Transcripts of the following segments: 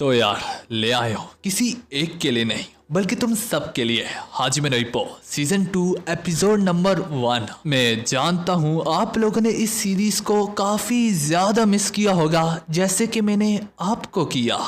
तो यार ले आए हो किसी एक के लिए नहीं बल्कि तुम सब के लिए Hajime no Ippo season 2 episode number 1। मैं जानता हूँ आप लोगों ने इस सीरीज को काफी ज्यादा मिस किया होगा जैसे कि मैंने आपको किया।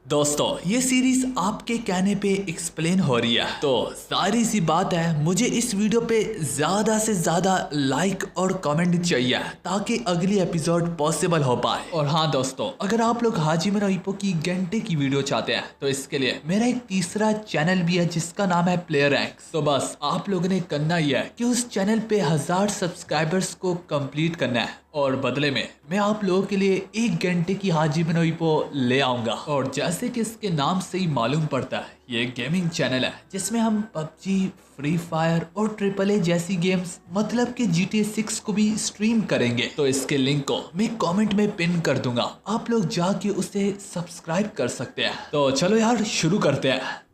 दोस्तों ये सीरीज आपके कहने पे एक्सप्लेन हो रही है तो सारी सी बात है मुझे इस वीडियो पे ज्यादा से ज्यादा लाइक और कमेंट चाहिए ताकि अगली एपिसोड पॉसिबल हो पाए। और हाँ दोस्तों, अगर आप लोग हाजिमे नो इप्पो की घंटे की वीडियो चाहते हैं तो इसके लिए मेरा एक तीसरा चैनल भी है जिसका नाम है प्लेयर रैंक्स। तो बस आप लोगों ने करना ही है कि उस चैनल पे 1000 सब्सक्राइबर्स को कंप्लीट करना है और बदले में मैं आप लोगों के लिए 1 घंटे की हाजिमे नो इप्पो ले आऊंगा। और जैसे कि इसके नाम से ही मालूम पड़ता है ये गेमिंग चैनल है जिसमें हम पबजी, फ्री फायर और AAA जैसी गेम्स मतलब कि GTA 6 को भी स्ट्रीम करेंगे। तो इसके लिंक को मैं कमेंट में पिन कर दूंगा, आप लोग जाके उसे सब्सक्राइब कर सकते हैं। तो चलो यार शुरू करते हैं।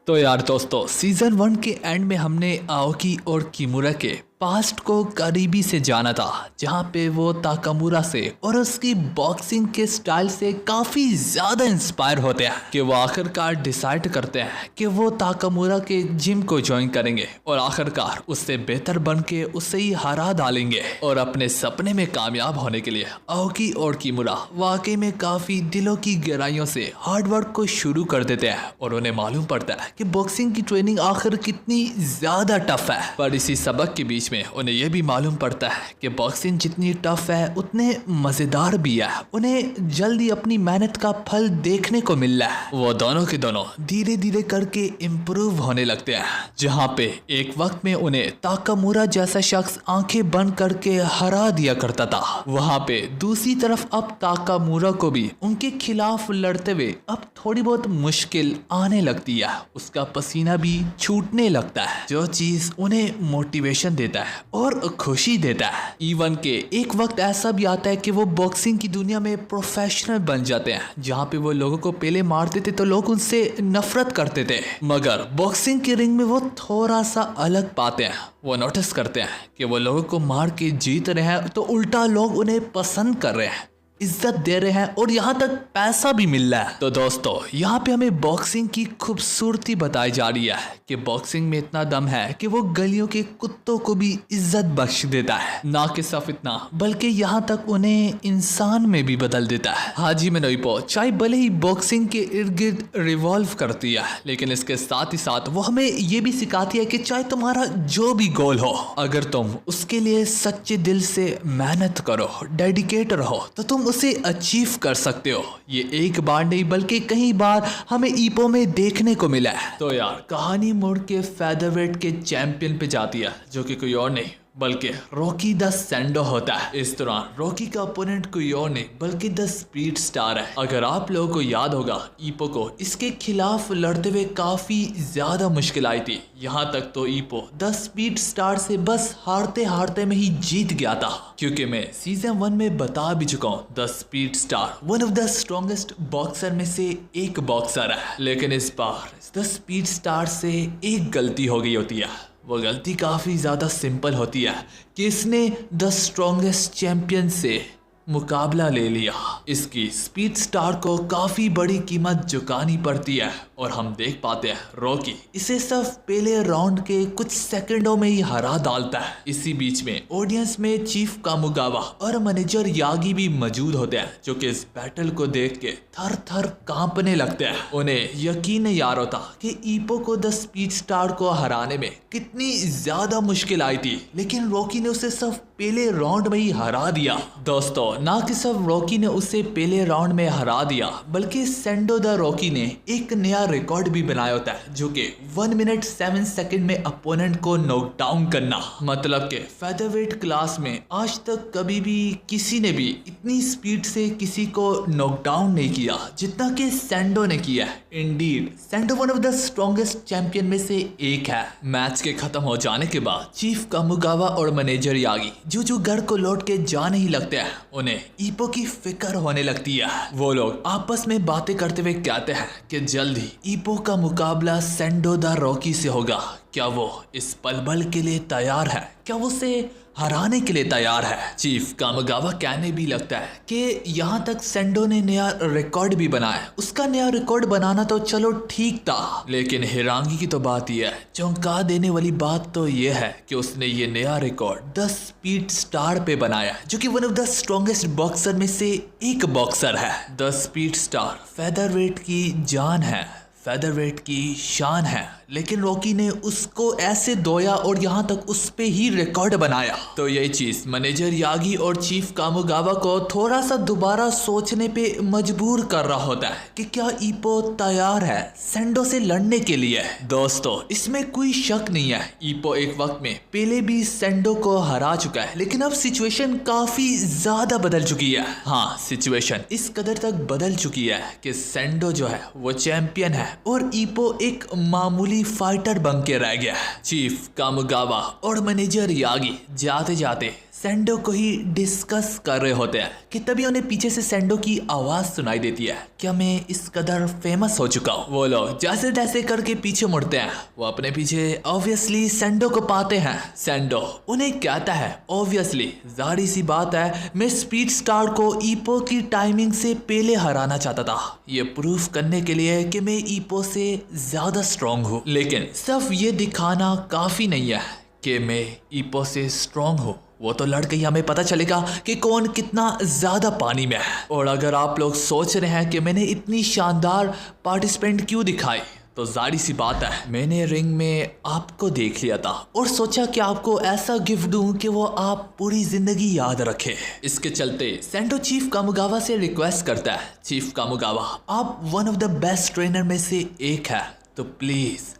तो यार दोस्तों सीजन 1 के एंड में हमने आओकी और किमुरा के पास्ट को करीबी से जाना था जहाँ पे वो ताकामुरा से और उसकी बॉक्सिंग के स्टाइल से काफी ज्यादा इंस्पायर होते हैं कि वो आखिरकार डिसाइड करते हैं कि वो ताकामुरा के जिम को ज्वाइन करेंगे और आखिरकार उससे बेहतर बन के उसे ही हरा डालेंगे। और अपने सपने में कामयाब होने के लिए आओकी और किमुरा वाकई में काफी दिलों की गहराइयों से हार्डवर्क को शुरू कर देते हैं और उन्हें मालूम पड़ता है कि बॉक्सिंग की ट्रेनिंग आखिर कितनी ज्यादा टफ है। पर इसी सबक के बीच में उन्हें यह भी मालूम पड़ता है कि बॉक्सिंग जितनी टफ है उतने मजेदार भी है, उन्हें जल्दी अपनी मेहनत का फल देखने को मिल रहा है। वो दोनों के दोनों धीरे धीरे करके इम्प्रूव होने लगते हैं जहाँ पे एक वक्त में उन्हें ताकामुरा जैसा शख्स आंखें बंद करके हरा दिया करता था, वहाँ पे दूसरी तरफ अब ताकामुरा को भी उनके खिलाफ लड़ते हुए अब थोड़ी बहुत मुश्किल आने लगती है। उसका पसीना भी छूटने लगता है जो चीज उन्हें मोटिवेशन देता है और खुशी देता है। इवन के एक वक्त ऐसा भी आता है कि वो बॉक्सिंग की दुनिया में प्रोफेशनल बन जाते हैं जहाँ पे वो लोगों को पहले मारते थे तो लोग उनसे नफरत करते थे, मगर बॉक्सिंग के रिंग में वो थोड़ा सा अलग पाते हैं। वो नोटिस करते हैं कि वो लोगों को मार के जीत रहे हैं तो उल्टा लोग उन्हें पसंद कर रहे हैं, इज्जत दे रहे हैं और यहाँ तक पैसा भी मिल रहा है। तो दोस्तों यहाँ पे हमें बॉक्सिंग की खूबसूरती बताई जा रही है कि बॉक्सिंग में इतना दम है कि वो गलियों के कुत्तों को भी इज्जत बख्श देता है, ना कि सिर्फ इतना बल्कि यहाँ तक उन्हें इंसान में भी बदल देता है। हाजिमे नो इप्पो चाहे भले ही बॉक्सिंग के इर्द गिर्द रिवॉल्व करती है लेकिन इसके साथ ही साथ वो हमें ये भी सिखाती है कि चाहे तुम्हारा जो भी गोल हो, अगर तुम उसके लिए सच्चे दिल से मेहनत करो, डेडिकेट रहो तो तुम उसे अचीव कर सकते हो। ये एक बार नहीं बल्कि कई बार हमें इप्पो में देखने को मिला है। तो यार कहानी मुड़ के फेदरवेट के चैंपियन पे जाती है जो कि कोई और नहीं बल्कि रॉकी द सैंडो होता है। इस दौरान रॉकी का ओपोनेंट कोई और नहीं बल्कि द स्पीड स्टार है। अगर आप लोगों को याद होगा इप्पो को इसके खिलाफ लड़ते हुए काफी ज्यादा मुश्किल आई थी, यहाँ तक तो इप्पो द स्पीड स्टार से बस हारते हारते में ही जीत गया था, क्योंकि मैं सीजन 1 में बता भी चुका हूँ the speed star one of the strongest boxer में से एक बॉक्सर है। लेकिन इस बार द स्पीड स्टार से एक गलती हो गई होती है। वो गलती काफ़ी ज़्यादा सिंपल होती है कि इसने द स्ट्रॉन्गेस्ट चैंपियन से मुकाबला ले लिया। इसकी स्पीड स्टार को काफ़ी बड़ी कीमत चुकानी पड़ती है और हम देख पाते हैं रॉकी इसे सिर्फ पहले राउंड के कुछ सेकंडों में ही हरा डालता है। इसी बीच में ऑडियंस में चीफ कामुगावा और मैनेजर यागी भी मौजूद होते हैं जो कि इस बैटल को देख के थर थर कांपने लगते हैं। उन्हें यकीन नहीं आ रहा था कि इप्पो को द स्पीड स्टार को हराने में कितनी ज्यादा मुश्किल आई थी, लेकिन रॉकी ने उसे सिर्फ पहले राउंड में ही हरा दिया। दोस्तों ना कि सिर्फ रॉकी ने उसे पहले राउंड में हरा दिया बल्कि सैंडो द रॉकी ने एक नया रिकॉर्ड भी बनाया होता है जो कि 1 मिनट 7 सेकंड में अपोनेंट को नॉकडाउन करना। मतलब के फेदरवेट क्लास में आज तक कभी भी किसी ने भी इतनी स्पीड से किसी को नॉकडाउन नहीं किया जितना कि सैंडो ने किया है। Indeed sando one of the strongest champion में से एक है। मैच के खत्म हो जाने के बाद चीफ कामुगावा और मैनेजर यागी जो घर को लौट के जाने ही लगते हैं, उन्हें इप्पो की फिक्र होने लगती है। वो लोग आपस में बातें करते हुए कहते हैं कि जल्द ही इप्पो का मुकाबला सैंडो द रॉकी से होगा। क्या वो इस पल भर के लिए तैयार है? क्या वो उसे हराने के लिए तैयार है। चीफ कामिगावा कहने भी लगता है कि यहाँ तक सेंडो ने नया रिकॉर्ड भी बनाया। उसका नया रिकॉर्ड बनाना तो चलो ठीक था, लेकिन हिरांगी की तो बात यह है, चौंका देने वाली बात तो यह है कि उसने ये नया रिकॉर्ड 10 स्पीड स्टार पे बनाया, जो कि one of the strongest boxer में से एक बॉक्सर है। 10 स्पीड स्टार फेदरवेट की जान है, फेदरवेट की शान है, लेकिन रॉकी ने उसको ऐसे धोया और यहाँ तक उस पे ही रिकॉर्ड बनाया। तो यही चीज मैनेजर यागी और चीफ कामिगावा को थोड़ा सा दोबारा सोचने पे मजबूर कर रहा होता है कि क्या ईपो तैयार है सेंडो से लड़ने के लिए। दोस्तों, इसमें कोई शक नहीं है, ईपो एक वक्त में पहले भी सेंडो को हरा चुका है, लेकिन अब सिचुएशन काफी ज्यादा बदल चुकी है। हाँ, सिचुएशन इस कदर तक बदल चुकी है कि सेंडो जो है वो चैंपियन है और ईपो एक मामूली फाइटर बन के रह गया। चीफ कामिगावा और मैनेजर यागी जाते जाते सेंडो को ही डिस्कस कर रहे होते हैं कि तभी उन्हें पीछे से सेंडो की आवाज सुनाई देती है, क्या मैं इस कदर फेमस हो चुका हूँ। वो लोग जैसे तैसे करके पीछे मुड़ते हैं, वो अपने पीछे ऑब्वियसली सेंडो को पाते हैं। सेंडो उन्हें कहता है, ऑब्वियसली जाहिर सी बात है, मैं स्पीड स्टार को ईपो की टाइमिंग से पहले हराना चाहता था, ये प्रूफ करने के लिए कि मैं ईपो से ज्यादा स्ट्रॉन्ग हूँ। लेकिन सिर्फ ये दिखाना काफी नहीं है कि मैं ईपो से स्ट्रॉन्ग हूँ, वो तो लड़ के ही हमें पता चलेगा कि कौन कितना ज्यादा पानी में है। और अगर आप लोग सोच रहे हैं कि मैंने इतनी शानदार पार्टिसिपेंट क्यों दिखाई, तो जाहिर सी बात है, मैंने रिंग में आपको देख लिया था और सोचा कि आपको ऐसा गिफ्ट दूं कि वो आप पूरी जिंदगी याद रखे। इसके चलते सेंडो चीफ कामिगावा से रिक्वेस्ट करता है, चीफ कामिगावा आप one of the best trainer में से एक है, तो प्लीज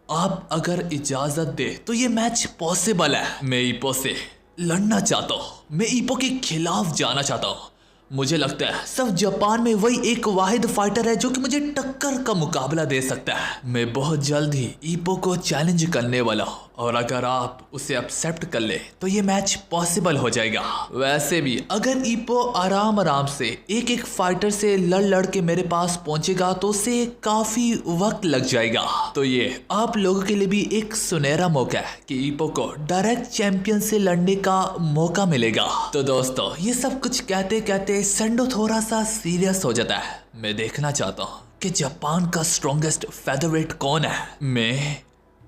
आप अगर इजाजत दे तो ये मैच पॉसिबल है। मैं ईपो से लड़ना चाहता हूँ, मैं ईपो के खिलाफ जाना चाहता हूँ। मुझे लगता है सिर्फ जापान में वही एक वाहिद फाइटर है जो कि मुझे टक्कर का मुकाबला दे सकता है। मैं बहुत जल्द ही ईपो को चैलेंज करने वाला हूँ और अगर आप उसे एक्सेप्ट कर ले तो ये मैच पॉसिबल हो जाएगा। वैसे भी अगर ईपो आराम आराम से एक एक फाइटर से लड़ लड़ के मेरे पास पहुंचेगा तो उसे काफी वक्त लग जाएगा। तो ये आप लोगों के लिए भी एक सुनहरा मौका है कि ईपो को डायरेक्ट चैंपियन से लड़ने का मौका मिलेगा। तो दोस्तों, ये सब कुछ कहते कहते सेंडो थोड़ा सा सीरियस हो जाता है। मैं देखना चाहता हूँ कि जापान का स्ट्रॉन्गेस्ट फेदरवेट कौन है, मैं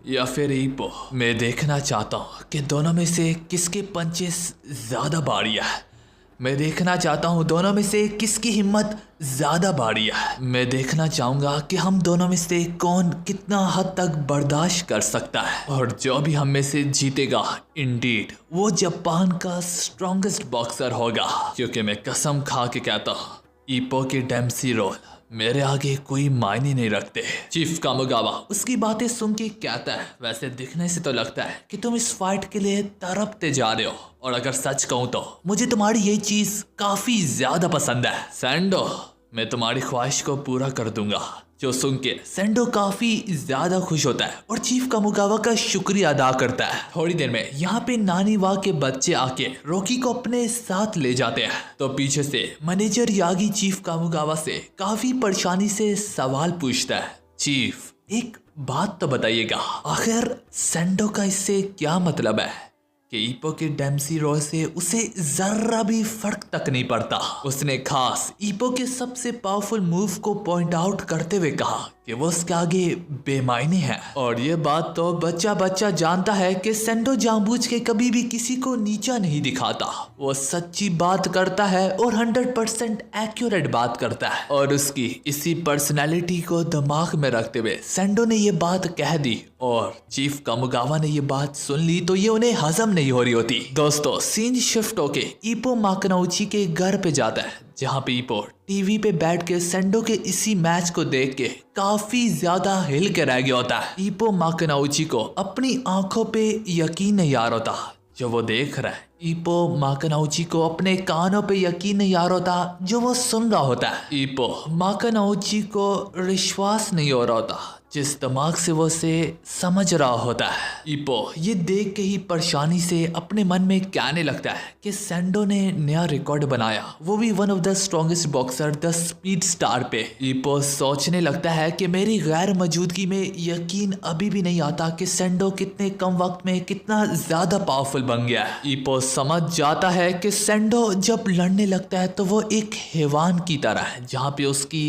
या फिर ईपो। मैं देखना चाहता हूँ कि दोनों में से किसके पंचेस ज्यादा भारी है। मैं देखना चाहता हूँ दोनों में से किसकी हिम्मत ज्यादा भारी है। मैं देखना चाहूंगा कि हम दोनों में से कौन कितना हद तक बर्दाश्त कर सकता है और जो भी हम में से जीतेगा इंडीड वो जापान का स्ट्रॉन्गेस्ट बॉक्सर होगा। क्योंकि मैं कसम खा के कहता हूँ, ईपो के डेम्सी रोल मेरे आगे कोई मायने नहीं रखते। चीफ कामिगावा उसकी बातें सुन के कहता है, वैसे दिखने से तो लगता है कि तुम इस फाइट के लिए तड़पते जा रहे हो और अगर सच कहूं तो मुझे तुम्हारी ये चीज काफी ज्यादा पसंद है। सेंडो, मैं तुम्हारी ख्वाहिश को पूरा कर दूंगा। जो सुन के सेंडो काफी ज्यादा खुश होता है और चीफ कामिगावा का शुक्रिया अदा करता है। थोड़ी देर में यहाँ पे नानीवा के बच्चे आके रॉकी को अपने साथ ले जाते हैं। तो पीछे से मैनेजर यागी चीफ कामिगावा से काफी परेशानी से सवाल पूछता है, चीफ एक बात तो बताइएगा, आखिर सेंडो का इससे क्या मतलब है कि ईपो के डेम्सी रॉय से उसे जरा भी फर्क तक नहीं पड़ता। उसने खास ईपो के सबसे पावरफुल मूव को पॉइंट आउट करते हुए कहा कि वो उसके आगे बेमायने है। और ये बात तो बच्चा बच्चा जानता है कि सेंडो जानबूझ के कभी भी किसी को नीचा नहीं दिखाता। वो सच्ची बात करता है और 100% एक्यूरेट बात करता है। और उसकी इसी पर्सनैलिटी को दिमाग में रखते हुए सेंडो ने ये बात कह दी और चीफ कामिगावा ने ये बात सुन ली तो ये उन्हें हजम नहीं हो रही होती। दोस्तों, सीन शिफ्ट होके ईपो माकनाउची के घर पे जाता है, जहाँ पे ईपो टीवी पे बैठ के सेंडो के इसी मैच को देख के काफी ज्यादा हिल के रह गया होता है। ईपो माकनाउची को अपनी आंखों पे यकीन नहीं आ रहा होता जो वो देख रहा है। ईपो माकनाउची को अपने कानों पे यकीन नहीं आ रहा होता जो वो सुन रहा होता है। ईपो माकनाउची को विश्वास नहीं हो रहा होता जिस दिमाग से वो उसे समझ रहा होता है। ईपो ये देख के ही परेशानी से अपने मन में कहने लगता है कि सेंडो ने नया रिकॉर्ड बनाया, वो भी one of the strongest boxer the speed star पे। ईपो सोचने लगता है कि मेरी गैर मौजूदगी में यकीन अभी भी नहीं आता कि सेंडो कितने कम वक्त में कितना ज्यादा पावरफुल बन गया है। ईपो समझ जाता है कि सेंडो जब लड़ने लगता है तो वो एक हैवान की तरह है, जहाँ पे उसकी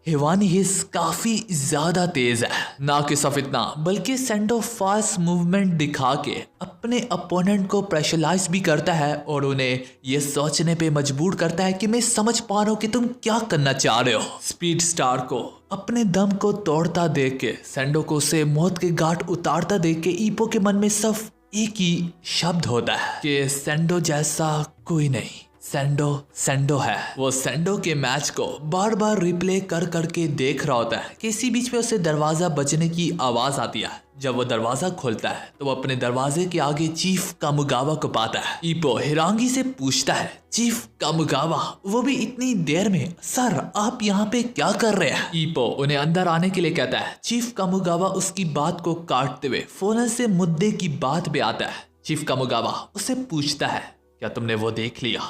हैवानी हिस्स काफी ज्यादा तेज है। ना कि सिर्फ इतना बल्कि सेंडो फास्ट मूवमेंट दिखा के अपने अपोनेंट को प्रेशराइज भी करता है और उन्हें ये सोचने पे मजबूर करता है कि मैं समझ पा रहा हूँ कि तुम क्या करना चाह रहे हो। स्पीड स्टार को अपने दम को तोड़ता देख के, सेंडो को उसे मौत के घाट उतारता देख के ईपो के मन में सिर्फ एक ही शब्द होता है कि सेंडो जैसा कोई नहीं, सेंडो सेंडो है। वो सेंडो के मैच को बार बार रिप्ले कर करके देख रहा होता है कि इसी बीच में उसे दरवाजा बजने की आवाज आती है। जब वो दरवाजा खोलता है तो वो अपने दरवाजे के आगे चीफ कामुगावा को पाता है। ईपो हैरानगी से पूछता है, चीफ कामुगावा, वो भी इतनी देर में? सर आप यहाँ पे क्या कर रहे हैं? ईपो उन्हें अंदर आने के लिए कहता है। चीफ कामुगावा उसकी बात को काटते हुए फौरन से मुद्दे की बात पे आता है। चीफ कामुगावा उसे पूछता है, क्या तुमने वो देख लिया?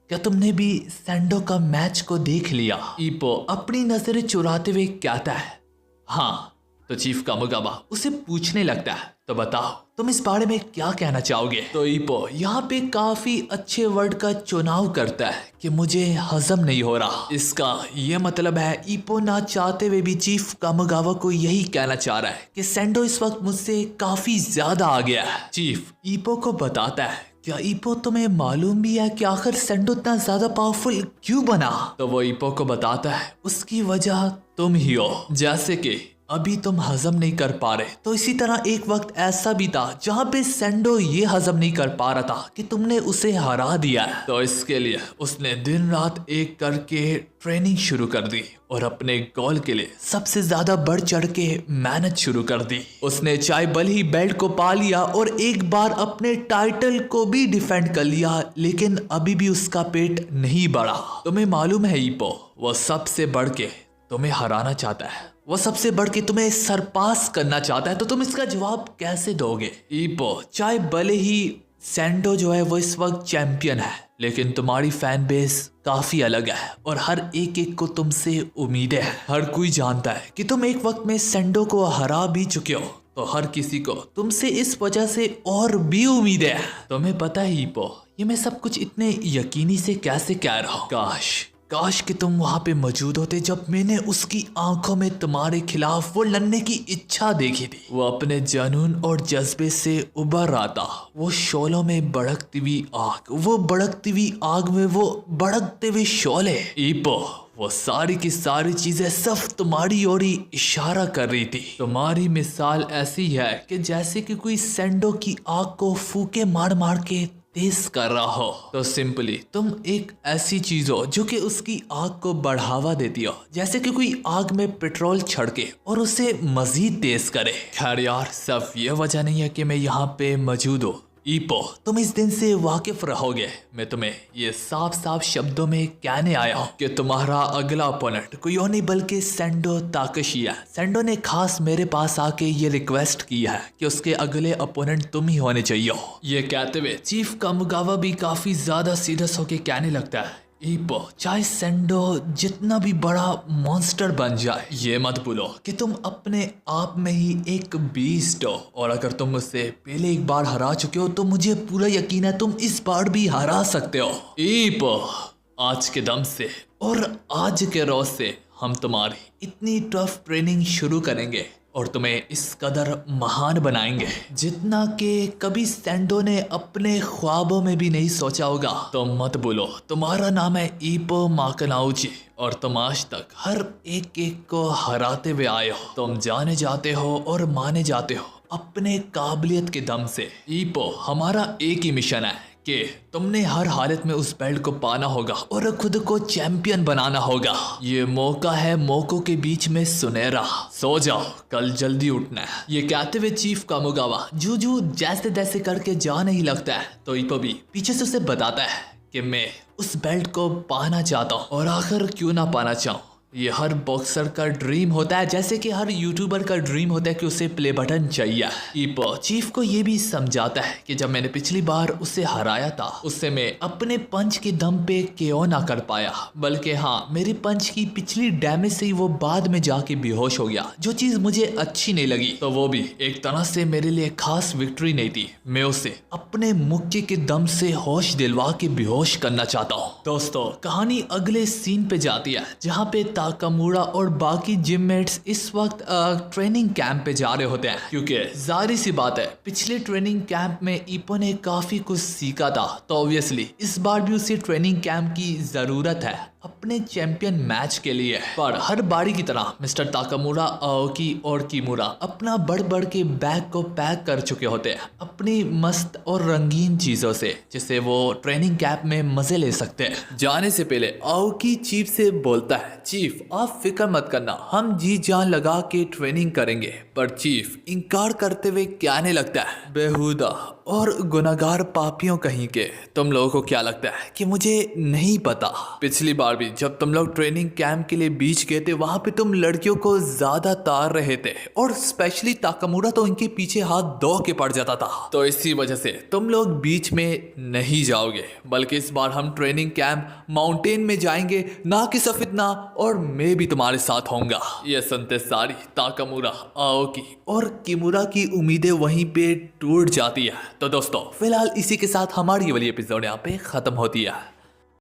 क्या तुमने भी सेंडो का मैच को देख लिया? ईपो अपनी नजरें चुराते हुए कहता है, हाँ। तो चीफ कामुगावा उसे पूछने लगता है, तो बताओ तुम इस बारे में क्या कहना चाहोगे? तो ईपो यहाँ पे काफी अच्छे वर्ड का चुनाव करता है कि मुझे हजम नहीं हो रहा। इसका ये मतलब है ईपो ना चाहते हुए भी चीफ कामुगावा को यही कहना चाह रहा है कि सेंडो इस वक्त मुझसे काफी ज्यादा आ गया है। चीफ ईपो को बताता है, क्या ईपो तुम्हें मालूम भी है कि आखिर सेंडो इतना ज्यादा पावरफुल क्यों बना? तो वो ईपो को बताता है, उसकी वजह तुम ही हो। जैसे कि अभी तुम हजम नहीं कर पा रहे, तो इसी तरह एक वक्त ऐसा भी था जहाँ पे सेंडो ये हजम नहीं कर पा रहा था कि तुमने उसे हरा दिया है। तो इसके लिए उसने दिन रात एक करके ट्रेनिंग शुरू कर दी और अपने गोल के लिए सबसे ज्यादा बढ़ चढ़ के मेहनत शुरू कर दी। उसने चाहे भले ही बेल्ट को पा लिया और एक बार अपने टाइटल को भी डिफेंड कर लिया, लेकिन अभी भी उसका पेट नहीं बढ़ा। तुम्हें मालूम है ईपो, वो सबसे बढ़ के तुम्हें हराना चाहता है, वो सबसे बढ़ के तुम्हें सरपास करना चाहता है। तो तुम इसका जवाब कैसे दोगे? ईपो चाहे भले ही सेंडो जो है वो इस वक्त चैंपियन है, लेकिन तुम्हारी फैन बेस काफी अलग है और हर एक को तुमसे उम्मीदें हैं। हर कोई जानता है कि तुम एक वक्त में सेंडो को हरा भी चुके हो, तो हर किसी को तुमसे इस वजह से और भी उम्मीदें हैं। तुम्हें पता है ईपो, ये मैं सब कुछ इतने यकीनी से कैसे कह रहा हूँ। काश कि तुम वहां पे मौजूद होते जब मैंने उसकी आंखों में तुम्हारे खिलाफ वो लड़ने की इच्छा देखी थी। वो अपने जुनून और जज्बे से उभर रहा था। वो शोलों में भड़कती हुई आग, वो भड़कती हुई आग में वो भड़कते हुए शोले। ईपो वो सारी की सारी चीजें सिर्फ तुम्हारी ओर ही इशारा कर रही थी। तुम्हारी मिसाल ऐसी है कि जैसे कि कोई सेंडो की आग को फूके मार मार के तेज कर रहा हो, तो सिंपली तुम एक ऐसी चीज हो जो कि उसकी आग को बढ़ावा देती हो, जैसे कि कोई आग में पेट्रोल छिड़के और उसे मजीद तेज करे। खैर यार, सिर्फ ये वजह नहीं है कि मैं यहाँ पे मौजूद हूँ। ईपो तुम इस दिन से वाकिफ रहोगे। मैं तुम्हें ये साफ साफ शब्दों में कहने आया हूँ कि तुम्हारा अगला ओपोनेंट कोई और नहीं बल्कि सेंडो ताकेशी है। सेंडो ने खास मेरे पास आके ये रिक्वेस्ट की है कि उसके अगले ओपोनेंट तुम ही होने चाहिए हो। ये कहते हुए चीफ कामुगावा भी काफी ज्यादा सीरियस होके कहने लगता है, ईपो चाहे सेंडो जितना भी बड़ा मॉन्स्टर बन जाए, ये मत भूलो कि तुम अपने आप में ही एक बीस्ट हो, और अगर तुम मुझसे पहले एक बार हरा चुके हो तो मुझे पूरा यकीन है तुम इस बार भी हरा सकते हो। ईपो आज के दम से और आज के रोज से हम तुम्हारी इतनी टफ ट्रेनिंग शुरू करेंगे और तुम्हें इस कदर महान बनाएंगे जितना कि कभी सेंडो ने अपने ख्वाबों में भी नहीं सोचा होगा। तो मत बोलो, तुम्हारा नाम है ईपो माकनाउची और तुम आज तक हर एक को हराते हुए आए हो। तुम जाने जाते हो और माने जाते हो अपने काबिलियत के दम से। ईपो हमारा एक ही मिशन है कि तुमने हर हालत में उस बेल्ट को पाना होगा और खुद को चैंपियन बनाना होगा। ये मौका है मौकों के बीच में सुनहरा। सो जाओ, कल जल्दी उठना है। ये कहते हुए चीफ कामुगावा जूजू जैसे तैसे करके जा नहीं लगता है, तो ईपो भी पीछे से उसे बताता है कि मैं उस बेल्ट को पाना चाहता हूँ और आखिर क्यों ना पाना चाहूँ, ये हर बॉक्सर का ड्रीम होता है, जैसे कि हर यूट्यूबर का ड्रीम होता है कि उसे प्ले बटन चाहिए। ईपो चीफ को ये भी समझाता है कि जब मैंने पिछली बार उसे हराया था उससे मैं अपने पंच के दम पे केओ ना कर पाया, बल्कि हाँ मेरे पंच की पिछली डैमेज से ही वो बाद में जाके बेहोश हो गया, जो चीज मुझे अच्छी नहीं लगी। तो वो भी एक तरह से मेरे लिए खास विक्ट्री नहीं थी, मैं उसे अपने मुक्के के दम से होश दिलवा के बेहोश करना चाहता हूँ। दोस्तों कहानी अगले सीन पे जाती है जहाँ पे ताकामुरा और बाकी जिममेट्स इस वक्त ट्रेनिंग कैंप पे जा रहे होते हैं, क्योंकि जाहिर सी बात है पिछले ट्रेनिंग कैंप में ईपो ने काफी कुछ सीखा था, तो ऑब्वियसली इस बार भी उसे ट्रेनिंग कैंप की जरूरत है अपने चैंपियन मैच के लिए। पर हर बारी की तरह मिस्टर ताकामुरा, आओकी और किमुरा अपना बढ़ बढ़ के बैग को पैक कर चुके होते हैं अपनी मस्त और रंगीन चीजों से, जिससे वो ट्रेनिंग कैंप में मजे ले सकते हैं। जाने से पहले आओकी चीफ से बोलता है, चीफ आप फिक्र मत करना, हम जी जान लगा के ट्रेनिंग करेंगे। पर चीफ इनकार करते हुए कहने लगता है, बेहुदा और गुनाहगार पापियों कहीं के, तुम लोगों को क्या लगता है कि मुझे नहीं पता? पिछली बार भी जब तुम लोग ट्रेनिंग कैंप के लिए बीच गए थे वहां पे तुम लड़कियों को ज्यादा तार रहे थे, और स्पेशली ताकामुरा तो इनके पीछे हाथ धो के पड़ जाता था, तो इसी वजह से तुम लोग बीच में नहीं जाओगे, बल्कि इस बार हम ट्रेनिंग कैंप माउंटेन में जाएंगे, ना कि सफिदना, और मैं भी तुम्हारे साथ होऊंगा। ये सुनते सारी ताकामुरा, आओकी और किमुरा की उम्मीदें वहीं पे टूट जाती है। तो दोस्तों फिलहाल इसी के साथ हमारी ये वाली एपिसोड यहाँ पे खत्म होती है।